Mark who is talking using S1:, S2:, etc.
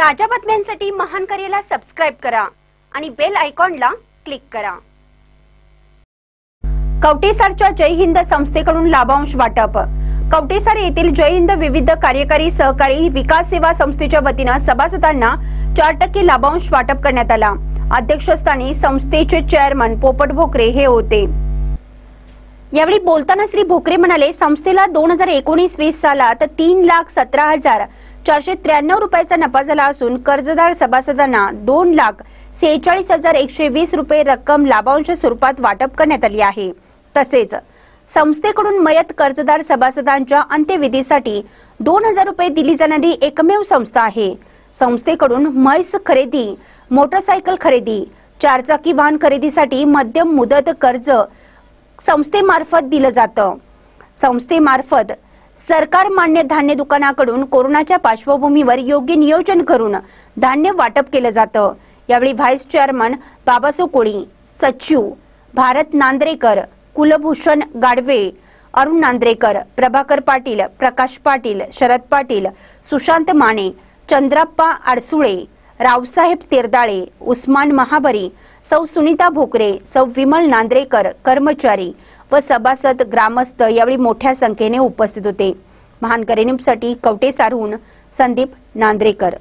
S1: ताज्या बातम्यांसाठी महान करेला सबस्क्राइब करा आणि बेल आयकॉनला क्लिक करा। कवटेसारच्या जय हिंद संस्थेकडून लाभांश वाटप। कवटेसार येथील जय हिंद विविध कार्यकारी सहकारी विकास सेवा संस्थेच्या वतीने सभासदांना 4% लाभांश वाटप करण्यात आला। अध्यक्षस्थानी संस्थेचे चेअरमन पोपट भोकरे हे होते। यावेळी बोलताना श्री भोकरे म्हणाले, संस्थेला 2019-20 सालात 3,17,493 रुपयाचा नफा झाला असून कर्जदार सभासदांना 2,46,120 रुपये रक्कम लाभांश स्वरूपात वाटप करण्यात आली आहे। तसेच संस्थेकडून मयत कर्जदार सभासदांच्या अंत्यविधीसाठी 2,000 रुपये दिली जाणारी एकमेव संस्था आहे। संस्थेकडून म्हैस खरेदी, मोटरसायकल खरेदी, 4 चाकी वाहन खरेदीसाठी मध्यम मुदत कर्ज संस्थेमार्फत दिलं जातं। संस्थेमार्फत सरकार मान्य धान्य दुकानाकडून कोरोनाच्या पार्श्वभूमीवर योग्य नियोजन करून धान्य वाटप केलं जातं। यावेळी व्हाईस चेअरमन बाबासो कोळी, सचिव भारत नांद्रेकर, कुलभूषण गाडवे, अरुण नांद्रेकर, प्रभाकर पाटील, प्रकाश पाटील, शरद पाटील, सुशांत माने, चंद्रप्पा आडसुळे, रावसाहेब तेरदाळे, उस्मान महाबरी, सौ सुनीता भोकरे, सौ विमल नांद्रेकर, कर्मचारी व सभासद ग्रामस्थ यावेळी मोठ्या संख्येने उपस्थित होते। महान करेन्यूजसाठी कवटेसारहून संदीप नांद्रेकर।